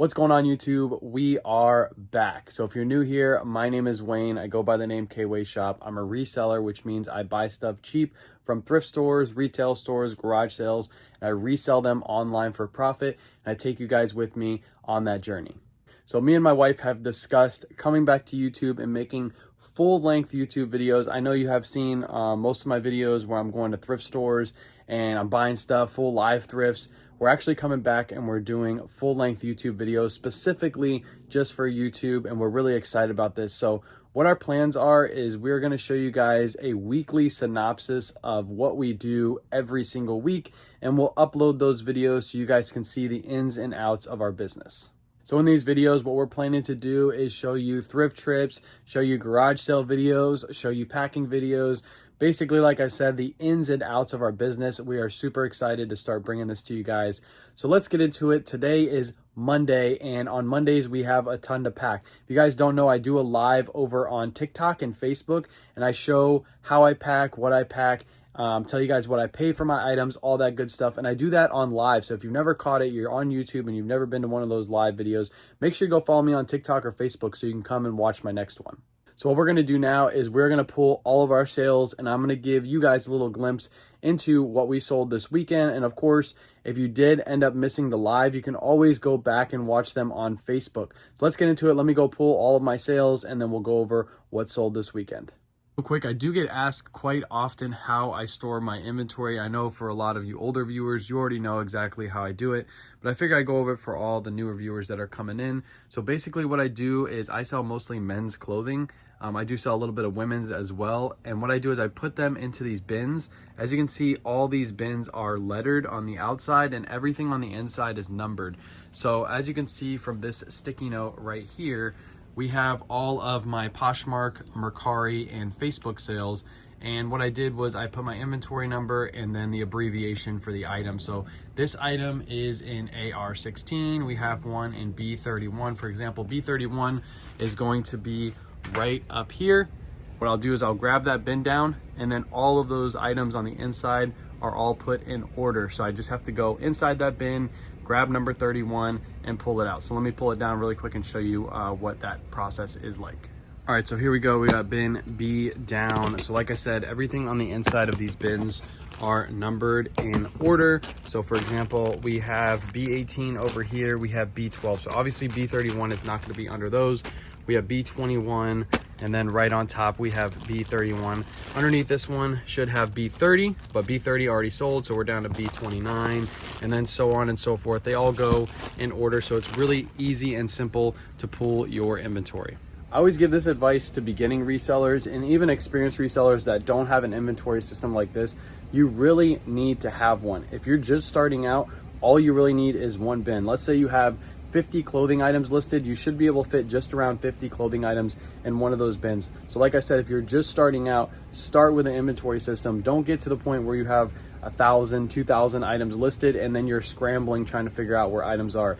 What's going on, YouTube? We are back. So if you're new here, my name is Wayne. I go by the name K-Way Shop. I'm a reseller, which means I buy stuff cheap from thrift stores, retail stores, garage sales, and I resell them online for profit. And I take you guys with me on that journey. So me and my wife have discussed coming back to YouTube and making full-length YouTube videos. I know you have seen most of my videos where I'm going to thrift stores and I'm buying stuff, full live thrifts. We're actually coming back and we're doing full-length YouTube videos specifically just for YouTube, and we're really excited about this. So what our plans are is we're going to show you guys a weekly synopsis of what we do every single week, and we'll upload those videos so you guys can see the ins and outs of our business. So in these videos, what we're planning to do is show you thrift trips, show you garage sale videos, show you packing videos. Basically, like I said, the ins and outs of our business. We are super excited to start bringing this to you guys. So let's get into it. Today is Monday, and on Mondays, we have a ton to pack. If you guys don't know, I do a live over on TikTok and Facebook, and I show how I pack, what I pack, tell you guys what I pay for my items, all that good stuff. And I do that on live. So if you've never caught it, you're on YouTube and you've never been to one of those live videos, make sure you go follow me on TikTok or Facebook so you can come and watch my next one. So what we're going to do now is we're going to pull all of our sales, and I'm going to give you guys a little glimpse into what we sold this weekend. And of course, if you did end up missing the live, you can always go back and watch them on Facebook. So let's get into it. Let me go pull all of my sales, and then we'll go over what sold this weekend. Real quick, I do get asked quite often how I store my inventory. I know for a lot of you older viewers, you already know exactly how I do it, but I figure I go over it for all the newer viewers that are coming in. So basically what I do is I sell mostly men's clothing. I do sell a little bit of women's as well. And what I do is I put them into these bins. As you can see, all these bins are lettered on the outside and everything on the inside is numbered. So as you can see from this sticky note right here, we have all of my Poshmark, Mercari, and Facebook sales. And what I did was I put my inventory number and then the abbreviation for the item. So this item is in AR16. We have one in B31. For example, B31 is going to be right up here. What I'll do is I'll grab that bin down, and then all of those items on the inside are all put in order. So I just have to go inside that bin, grab number 31 and pull it out. So let me pull it down really quick and show you what that process is like. All right, so here we go. We got bin B down. So like I said, everything on the inside of these bins are numbered in order. So for example, we have B18 over here, we have B12. So obviously B31 is not going to be under those. We have B21, and then right on top we have B31. Underneath this one should have B30, but B30 already sold, so we're down to B29, and then so on and so forth. They all go in order, so it's really easy and simple to pull your inventory. I always give this advice to beginning resellers and even experienced resellers that don't have an inventory system like this. You really need to have one. If you're just starting out, all you really need is one bin. Let's say you have 50 clothing items listed. You should be able to fit just around 50 clothing items in one of those bins. So like I said, if you're just starting out, start with an inventory system. Don't get to the point where you have 1,000, 2,000 items listed and then you're scrambling trying to figure out where items are.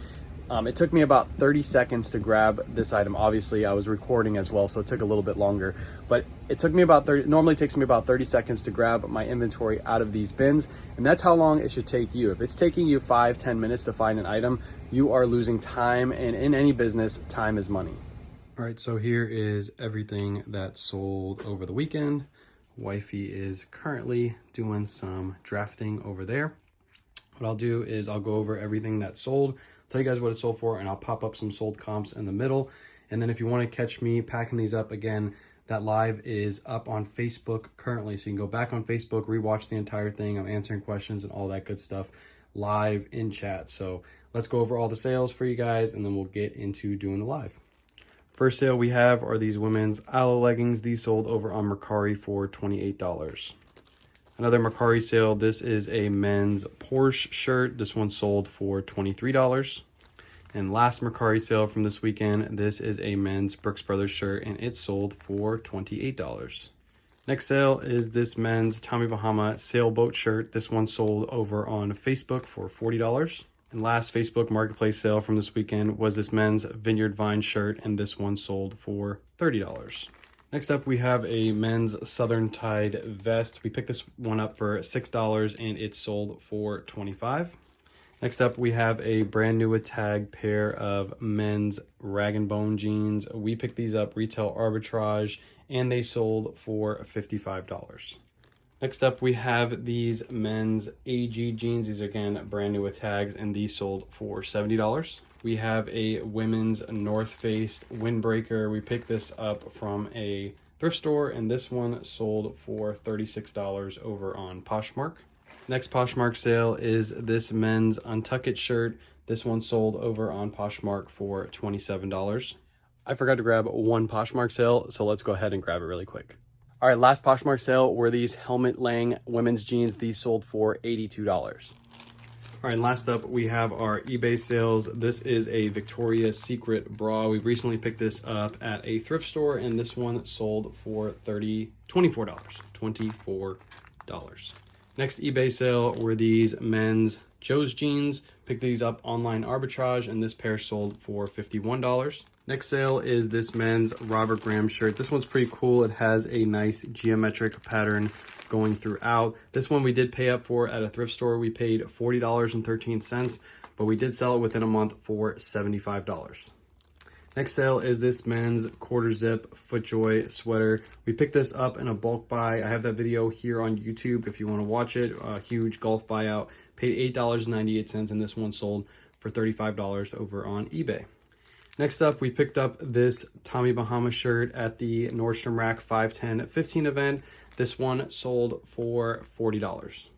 It took me about 30 seconds to grab this item. Obviously, I was recording as well, so it took a little bit longer. But it took me about normally takes me about 30 seconds to grab my inventory out of these bins. And that's how long it should take you. If it's taking you 5-10 minutes to find an item, you are losing time. And in any business, time is money. All right, so here is everything that sold over the weekend. Wifey is currently doing some drafting over there. What I'll do is I'll go over everything that sold, tell you guys what it sold for, and I'll pop up some sold comps in the middle. And then if you want to catch me packing these up again, that live is up on Facebook currently. So you can go back on Facebook, rewatch the entire thing. I'm answering questions and all that good stuff live in chat. So let's go over all the sales for you guys, and then we'll get into doing the live. First sale we have are these women's aloe leggings. These sold over on Mercari for $28. Another Mercari sale, this is a men's Porsche shirt. This one sold for $23. And last Mercari sale from this weekend, this is a men's Brooks Brothers shirt, and it sold for $28. Next sale is this men's Tommy Bahama sailboat shirt. This one sold over on Facebook for $40. And last Facebook Marketplace sale from this weekend was this men's Vineyard Vine shirt, and this one sold for $30. Next up, we have a men's Southern Tide vest. We picked this one up for $6 and it sold for $25. Next up, we have a brand new with tag pair of men's rag and bone jeans. We picked these up retail arbitrage and they sold for $55. Next up, we have these men's AG jeans. These are, again, brand new with tags, and these sold for $70. We have a women's North Face windbreaker. We picked this up from a thrift store, and this one sold for $36 over on Poshmark. Next Poshmark sale is this men's Untuck It shirt. This one sold over on Poshmark for $27. I forgot to grab one Poshmark sale, so let's go ahead and grab it really quick. All right, last Poshmark sale were these helmet laying women's jeans. These sold for $82. All right, last up, we have our eBay sales. This is a Victoria's Secret bra. We recently picked this up at a thrift store, and this one sold for $24. Next eBay sale were these men's Joe's jeans. Picked these up online arbitrage, and this pair sold for $51. Next sale is this men's Robert Graham shirt. This one's pretty cool. It has a nice geometric pattern going throughout. This one we did pay up for at a thrift store. We paid $40.13, but we did sell it within a month for $75. Next sale is this men's quarter zip FootJoy sweater. We picked this up in a bulk buy. I have that video here on YouTube if you want to watch it. A huge golf buyout. Paid $8.98, and this one sold for $35 over on eBay. Next up, we picked up this Tommy Bahama shirt at the Nordstrom Rack 510-15 event. This one sold for $40.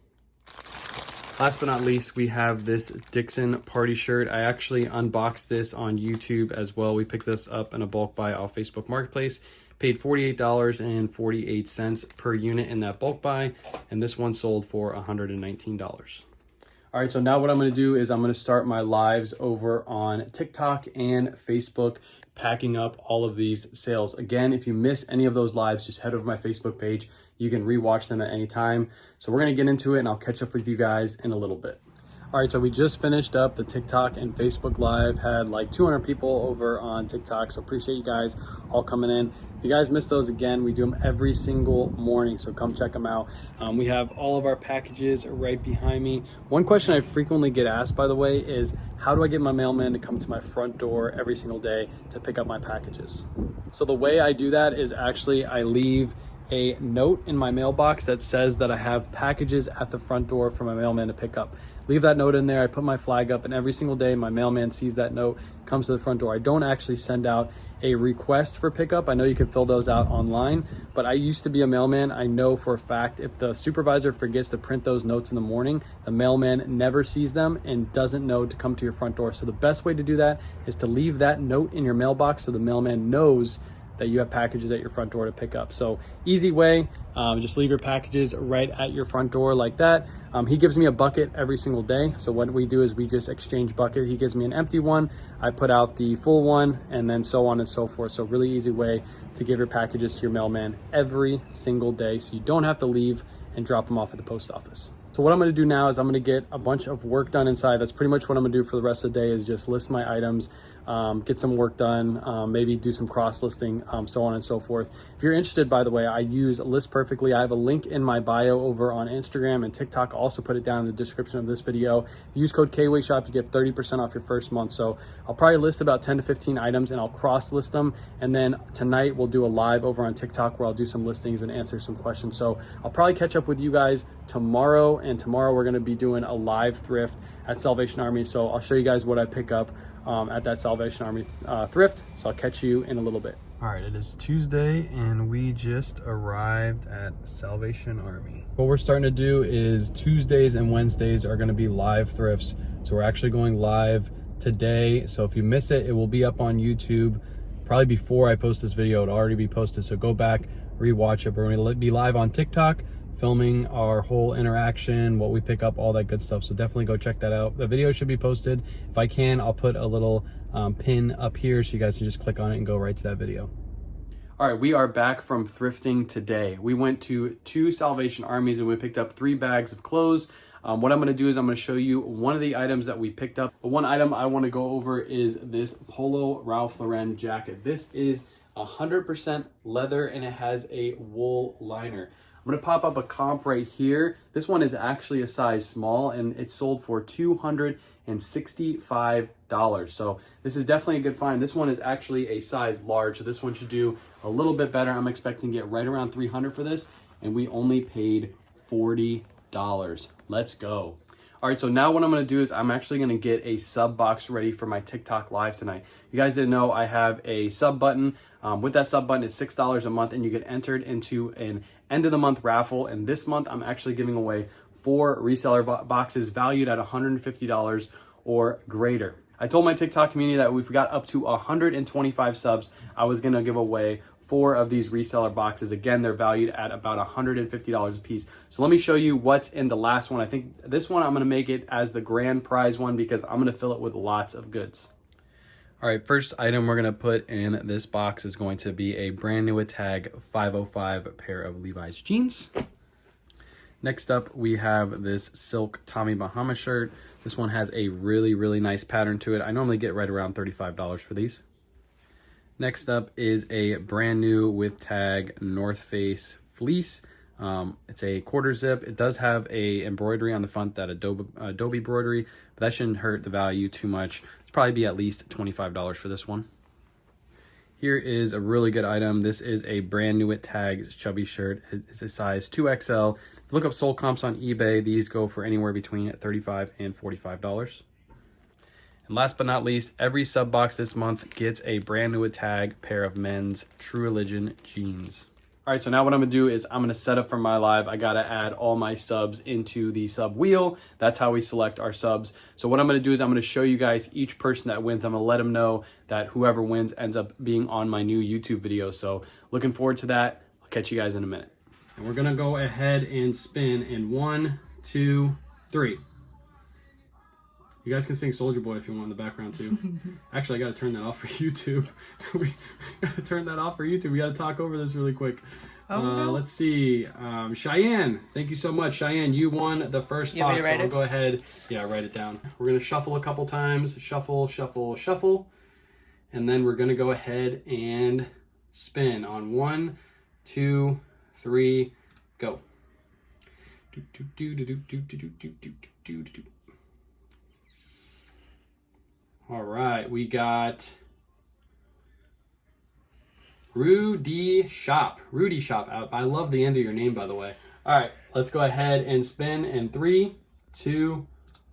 Last but not least, we have this Dixon party shirt. I actually unboxed this on YouTube as well. We picked this up in a bulk buy off Facebook Marketplace. Paid $48.48 per unit in that bulk buy, and this one sold for $119. All right, so now what I'm going to do is I'm going to start my lives over on TikTok and Facebook, packing up all of these sales. Again, if you miss any of those lives, just head over to my Facebook page. You can rewatch them at any time. So we're going to get into it, and I'll catch up with you guys in a little bit. All right, so we just finished up the TikTok and Facebook live, had like 200 people over on TikTok. So appreciate you guys all coming in. If you guys missed those, again, we do them every single morning. So come check them out. We have all of our packages right behind me. One question I frequently get asked, by the way, is how do I get my mailman to come to my front door every single day to pick up my packages? So the way I do that is actually I leave a note in my mailbox that says that I have packages at the front door for my mailman to pick up. Leave that note in there. I put my flag up, and every single day my mailman sees that note, comes to the front door. I don't actually send out a request for pickup. I know you can fill those out online, but I used to be a mailman. I know for a fact if the supervisor forgets to print those notes in the morning, the mailman never sees them and doesn't know to come to your front door. So the best way to do that is to leave that note in your mailbox so the mailman knows that you have packages at your front door to pick up. So easy way, just leave your packages right at your front door like that. He gives me a bucket every single day. So what we do is we just exchange bucket. He gives me an empty one, I put out the full one, and then so on and so forth. So really easy way to give your packages to your mailman every single day, so you don't have to leave and drop them off at the post office. So what I'm gonna do now is I'm gonna get a bunch of work done inside. That's pretty much what I'm gonna do for the rest of the day, is just list my items, get some work done, maybe do some cross listing, so on and so forth. If you're interested, by the way, I use List Perfectly. I have a link in my bio over on Instagram and TikTok. I'll also put it down in the description of this video. Use code KWayShop, you get 30% off your first month. So I'll probably list about 10 to 15 items and I'll cross list them. And then tonight we'll do a live over on TikTok where I'll do some listings and answer some questions. So I'll probably catch up with you guys tomorrow, and tomorrow we're going to be doing a live thrift at Salvation Army. So I'll show you guys what I pick up at that Salvation Army thrift. So I'll catch you in a little bit. All right, it is Tuesday and we just arrived at Salvation Army. What we're starting to do is Tuesdays and Wednesdays are going to be live thrifts. So we're actually going live today. So if you miss it, it will be up on YouTube probably before I post this video. It'll already be posted. So go back, rewatch it. We're going to be live on TikTok, filming our whole interaction, what we pick up, all that good stuff. So definitely go check that out. The video should be posted. If I can, I'll put a little pin up here so you guys can just click on it and go right to that video. All right, we are back from thrifting today. We went to 2 Salvation Armies and we picked up 3 bags of clothes. What I'm gonna do is I'm gonna show you one of the items that we picked up. The one item I wanna go over is this Polo Ralph Lauren jacket. This is 100% leather and it has a wool liner. I'm gonna pop up a comp right here. This one is actually a size small and it's sold for $265. So this is definitely a good find. This one is actually a size large, so this one should do a little bit better. I'm expecting to get right around 300 for this, and we only paid $40. Let's go. All right, so now what I'm gonna do is I'm actually gonna get a sub box ready for my TikTok live tonight. You guys didn't know I have a sub button. With that sub button, it's $6 a month and you get entered into an end of the month raffle. And this month, I'm actually giving away 4 reseller boxes valued at $150 or greater. I told my TikTok community that if we got up to 125 subs, I was gonna give away 4 of these reseller boxes. Again, they're valued at about $150 a piece. So let me show you what's in the last one. I think this one I'm gonna make it as the grand prize one because I'm gonna fill it with lots of goods. All right, first item we're gonna put in this box is going to be a brand new tag 505 pair of Levi's jeans. Next up, we have this silk Tommy Bahama shirt. This one has a really, really nice pattern to it. I normally get right around $35 for these. Next up is a brand new with tag North Face fleece. It's a quarter zip. It does have a embroidery on the front, that Adobe embroidery, but that shouldn't hurt the value too much. It's probably be at least $25 for this one. Here is a really good item. This is a brand new with tag chubby shirt. It's a size 2XL. If you look up sold comps on eBay, these go for anywhere between $35 and $45. And last but not least, every sub box this month gets a brand new tag pair of men's True Religion jeans. All right, so now what I'm gonna do is I'm gonna set up for my live. I gotta add all my subs into the sub wheel. That's how we select our subs. So what I'm gonna do is I'm gonna show you guys each person that wins. I'm gonna let them know that whoever wins ends up being on my new YouTube video. So looking forward to that. I'll catch you guys in a minute. And we're gonna go ahead and spin in 1, 2, 3. You guys can sing Soldier Boy if you want in the background too. Actually, I gotta turn that off for YouTube. We gotta turn that off for YouTube. We gotta talk over this really quick. No. Let's see. Cheyenne, thank you so much. Cheyenne, you won the first box, so I'll go ahead. Yeah, write it down. We're gonna shuffle a couple times. Shuffle, shuffle, shuffle. And then we're gonna go ahead and spin on 1, 2, 3, go. All right, we got Rudy Shop. Rudy Shop. I love the end of your name, by the way. All right, let's go ahead and spin in 3, 2,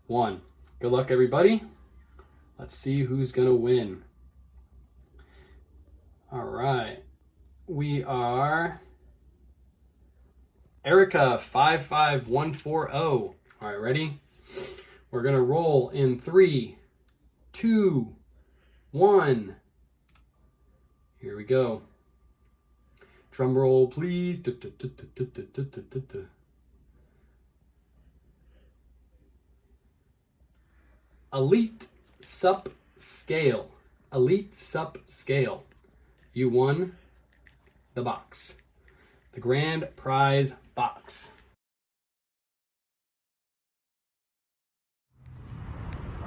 1. Good luck, everybody. Let's see who's gonna win. All right, we are Erica 55140. All right, ready? We're gonna roll in 3, 2, 1. Here we go. Drum roll, please. Elite Sup Scale. Elite Sup Scale. You won the box. The grand prize box.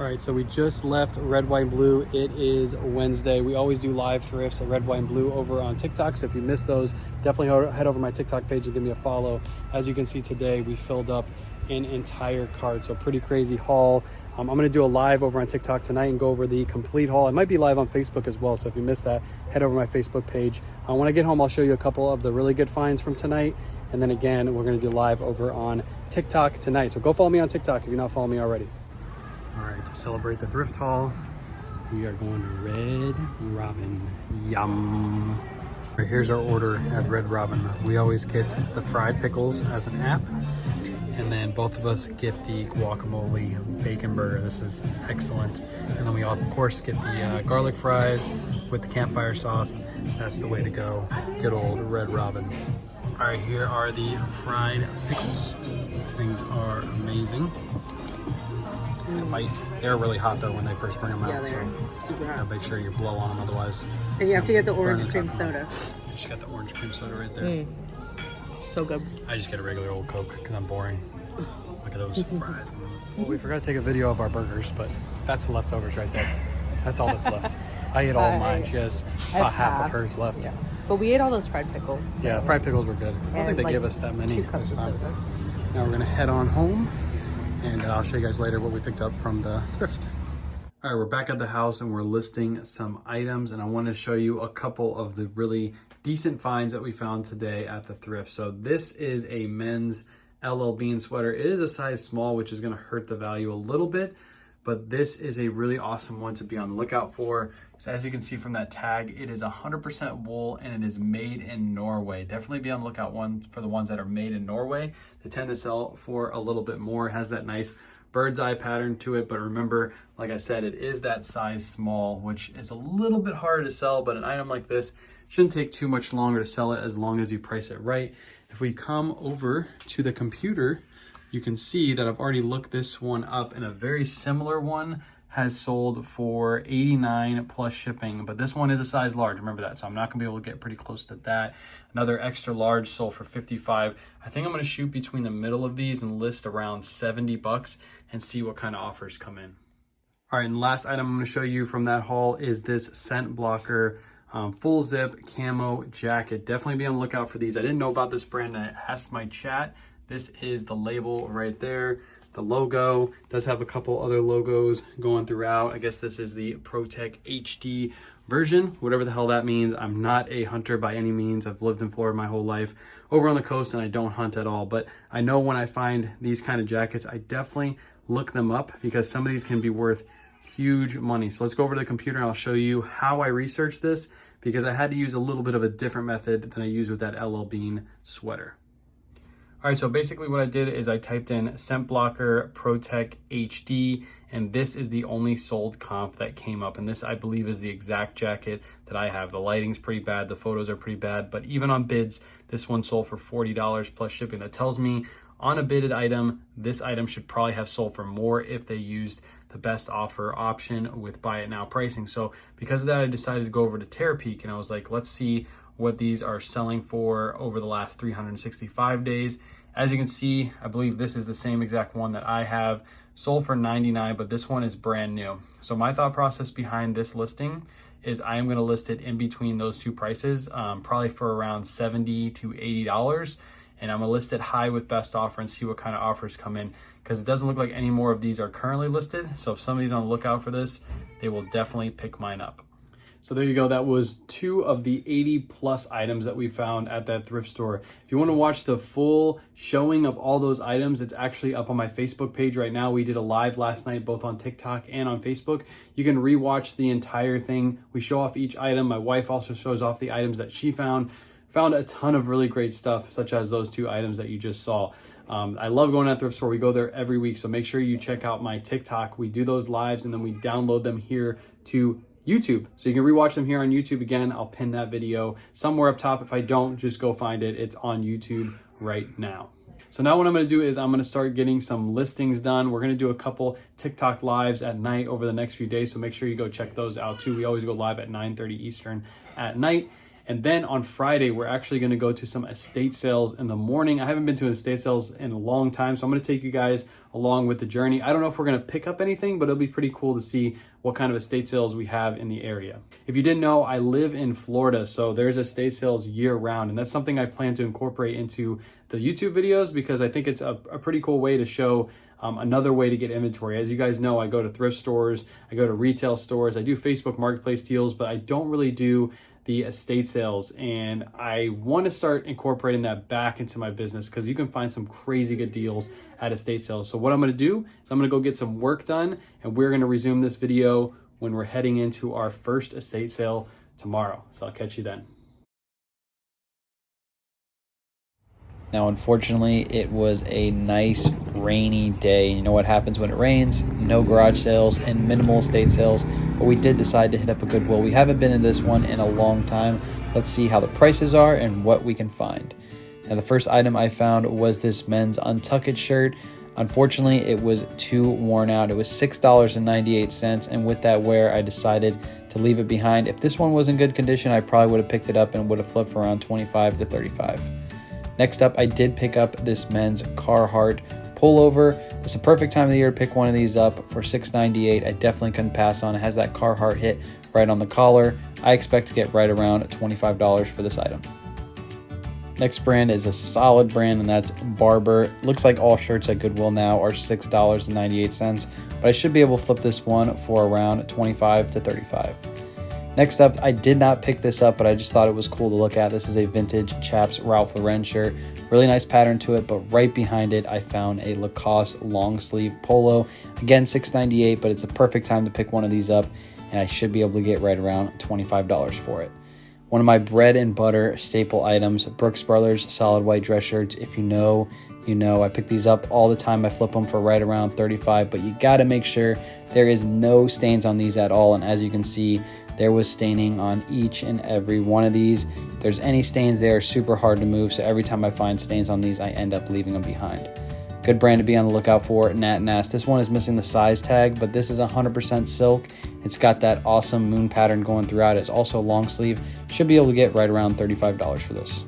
All right, so we just left Red, White, and Blue. It is Wednesday. We always do live thrifts at Red, White, and Blue over on TikTok. So if you missed those, definitely head over to my TikTok page and give me a follow. As you can see today, we filled up an entire cart. So pretty crazy haul. I'm gonna do a live over on TikTok tonight and go over the complete haul. I might be live on Facebook as well. So if you missed that, head over to my Facebook page. When I get home, I'll show you a couple of the really good finds from tonight. And then again, we're gonna do live over on TikTok tonight. So go follow me on TikTok if you're not following me already. All right, to celebrate the thrift haul, we are going to Red Robin. Yum. All right, here's our order at Red Robin. We always get the fried pickles as an app, and then both of us get the guacamole bacon burger. This is excellent. And then we of course get the garlic fries with the campfire sauce. That's the way to go. Good old Red Robin. All right, here are the fried pickles. These things are amazing. They're really hot though when they first bring them out. Yeah, they're super hot. Make sure you blow on them, otherwise. And you have to get the orange cream soda. She got the orange cream soda right there. So good. I just get a regular old Coke because I'm boring. Look at those fries. Well, we forgot to take a video of our burgers, but that's the leftovers right there. That's all that's left. I ate all of mine. She has about half of hers left. Yeah. But we ate all those fried pickles. So. Yeah, fried pickles were good. I don't think they gave us that many this time. Now we're gonna head on home, and I'll show you guys later what we picked up from the thrift. All right, we're back at the house and we're listing some items, and I want to show you a couple of the really decent finds that we found today at the thrift. So this is a men's LL Bean sweater. It is a size small, which is going to hurt the value a little bit, but this is a really awesome one to be on the lookout for. So as you can see from that tag, it is 100% wool and it is made in Norway. Definitely be on the lookout for the ones that are made in Norway. They tend to sell for a little bit more. It has that nice bird's eye pattern to it, but remember, like I said, it is that size small, which is a little bit harder to sell, but an item like this shouldn't take too much longer to sell it as long as you price it right. If we come over to the computer, you can see that I've already looked this one up, and a very similar one has sold for $89 plus shipping, but this one is a size large, remember that, so I'm not gonna be able to get pretty close to that. Another extra large sold for $55. I think I'm gonna shoot between the middle of these and list around $70 and see what kind of offers come in. All right, and last item I'm gonna show you from that haul is this scent blocker full zip camo jacket. Definitely be on the lookout for these. I didn't know about this brand, and I asked my chat. This is the label right there. The logo does have a couple other logos going throughout. I guess this is the ProTech HD version, whatever the hell that means. I'm not a hunter by any means. I've lived in Florida my whole life, over on the coast, and I don't hunt at all. But I know when I find these kind of jackets, I definitely look them up because some of these can be worth huge money. So let's go over to the computer and I'll show you how I researched this, because I had to use a little bit of a different method than I used with that LL Bean sweater. All right, so basically what I did is I typed in Scent Blocker ProTech HD, and this is the only sold comp that came up. And this, I believe, is the exact jacket that I have. The lighting's pretty bad, the photos are pretty bad, but even on bids, this one sold for $40 plus shipping. That tells me on a bidded item, this item should probably have sold for more if they used the best offer option with buy it now pricing. So because of that, I decided to go over to Terapeak, and I was like, let's see what these are selling for over the last 365 days. As you can see, I believe this is the same exact one that I have, sold for $99, but this one is brand new. So my thought process behind this listing is I am gonna list it in between those two prices, probably for around $70 to $80. And I'm gonna list it high with best offer and see what kind of offers come in, because it doesn't look like any more of these are currently listed. So if somebody's on the lookout for this, they will definitely pick mine up. So there you go. That was 2 of the 80 plus items that we found at that thrift store. If you want to watch the full showing of all those items, it's actually up on my Facebook page right now. We did a live last night, both on TikTok and on Facebook. You can rewatch the entire thing. We show off each item. My wife also shows off the items that she found. Found a ton of really great stuff, such as those 2 items that you just saw. I love going to that thrift store. We go there every week. So make sure you check out my TikTok. We do those lives and then we download them here to YouTube. So you can rewatch them here on YouTube. Again, I'll pin that video somewhere up top. If I don't, just go find it. It's on YouTube right now. So now what I'm going to do is I'm going to start getting some listings done. We're going to do a couple TikTok lives at night over the next few days. So make sure you go check those out too. We always go live at 9:30 Eastern at night. And then on Friday, we're actually going to go to some estate sales in the morning. I haven't been to estate sales in a long time, so I'm going to take you guys along with the journey. I don't know if we're going to pick up anything, but it'll be pretty cool to see what kind of estate sales we have in the area. If you didn't know, I live in Florida, so there's estate sales year round, and that's something I plan to incorporate into the YouTube videos because I think it's a pretty cool way to show another way to get inventory. As you guys know, I go to thrift stores, I go to retail stores, I do Facebook Marketplace deals, but I don't really do the estate sales, and I want to start incorporating that back into my business because you can find some crazy good deals at estate sales. So what I'm going to do is I'm going to go get some work done, and we're going to resume this video when we're heading into our first estate sale tomorrow. So I'll catch you then. Now, unfortunately, it was a nice rainy day. You know what happens when it rains? No garage sales and minimal estate sales, but we did decide to hit up a Goodwill. We haven't been in this one in a long time. Let's see how the prices are and what we can find. Now, the first item I found was this men's untucked shirt. Unfortunately, it was too worn out. It was $6.98, and with that wear, I decided to leave it behind. If this one was in good condition, I probably would have picked it up and would have flipped for around $25 to $35. Next up, I did pick up this men's Carhartt pullover. It's a perfect time of the year to pick one of these up for $6.98. I definitely couldn't pass on. It has that Carhartt hit right on the collar. I expect to get right around $25 for this item. Next brand is a solid brand, and that's Barber. Looks like all shirts at Goodwill now are $6.98, but I should be able to flip this one for around $25 to $35. Next up, I did not pick this up, but I just thought it was cool to look at. This is a vintage Chaps Ralph Lauren shirt. Really nice pattern to it, but right behind it, I found a Lacoste long sleeve polo. Again, $6.98, but it's a perfect time to pick one of these up, and I should be able to get right around $25 for it. One of my bread and butter staple items, Brooks Brothers solid white dress shirts. If you know, you know. I pick these up all the time. I flip them for right around $35, but you got to make sure there is no stains on these at all. And as you can see, there was staining on each and every one of these. If there's any stains, they are super hard to move. So every time I find stains on these, I end up leaving them behind. Good brand to be on the lookout for, Nat Nast. This one is missing the size tag, but this is 100% silk. It's got that awesome moon pattern going throughout. It's also long sleeve. Should be able to get right around $35 for this.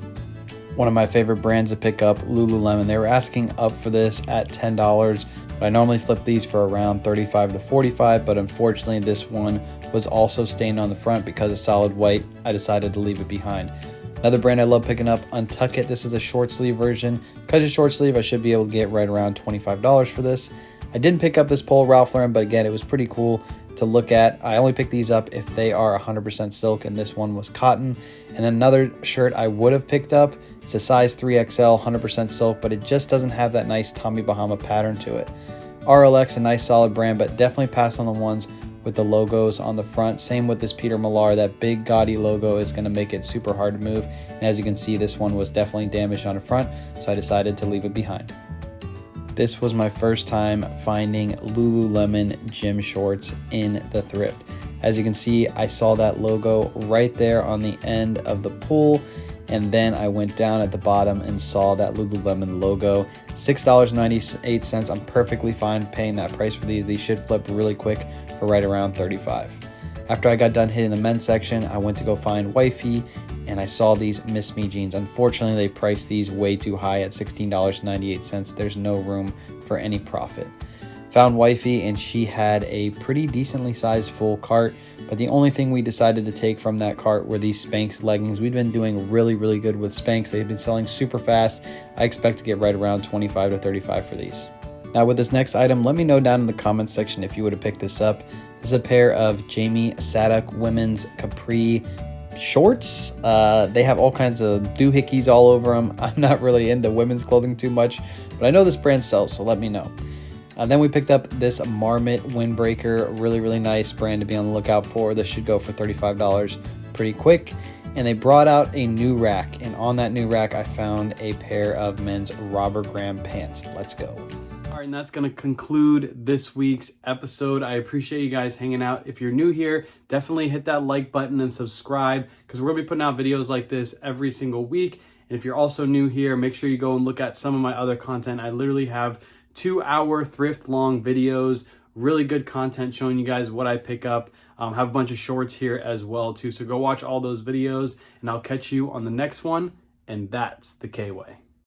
One of my favorite brands to pick up, Lululemon. They were asking up for this at $10, but I normally flip these for around $35 to $45, but unfortunately this one was also stained on the front because it's solid white. I decided to leave it behind. Another brand I love picking up, Untuck It. This is a short sleeve version. Because it's short sleeve, I should be able to get right around $25 for this. I didn't pick up this polo Ralph Lauren, but again, it was pretty cool to look at. I only pick these up if they are 100% silk, and this one was cotton. And then another shirt I would have picked up, it's a size 3XL, 100% silk, but it just doesn't have that nice Tommy Bahama pattern to it. RLX, a nice solid brand, but definitely pass on the ones with the logos on the front. Same with this Peter Millar. That big gaudy logo is going to make it super hard to move. And as you can see, this one was definitely damaged on the front, so I decided to leave it behind. This was my first time finding Lululemon gym shorts in the thrift. As you can see, I saw that logo right there on the end of the pull, and then I went down at the bottom and saw that Lululemon logo. $6.98. I'm perfectly fine paying that price for these. These should flip really quick for right around $35. After I got done hitting the men's section, I went to go find wifey, and I saw these Miss Me jeans. Unfortunately, they priced these way too high at $16.98. There's no room for any profit. Found wifey, and she had a pretty decently sized full cart, but the only thing we decided to take from that cart were these Spanx leggings. We've been doing really good with Spanx. They've been selling super fast. I expect to get right around $25 to $35 for these. Now with this next item, let me know down in the comments section if you would have picked this up. This is a pair of Jamie Sadek women's capri shorts. They have all kinds of doohickeys all over them. I'm not really into women's clothing too much, but I know this brand sells, so let me know. Then we picked up this Marmot windbreaker, really nice brand to be on the lookout for. This should go for $35 pretty quick. And they brought out a new rack, and on that new rack I found a pair of men's Robert Graham pants. Let's go. All right, and that's going to conclude this week's episode. I appreciate you guys hanging out. If you're new here, definitely hit that like button and subscribe, because we're going to be putting out videos like this every single week. And if you're also new here, make sure you go and look at some of my other content. I literally have 2-hour thrift long videos, really good content showing you guys what I pick up. Have a bunch of shorts here as well too. So go watch all those videos, and I'll catch you on the next one. And that's the K-Way.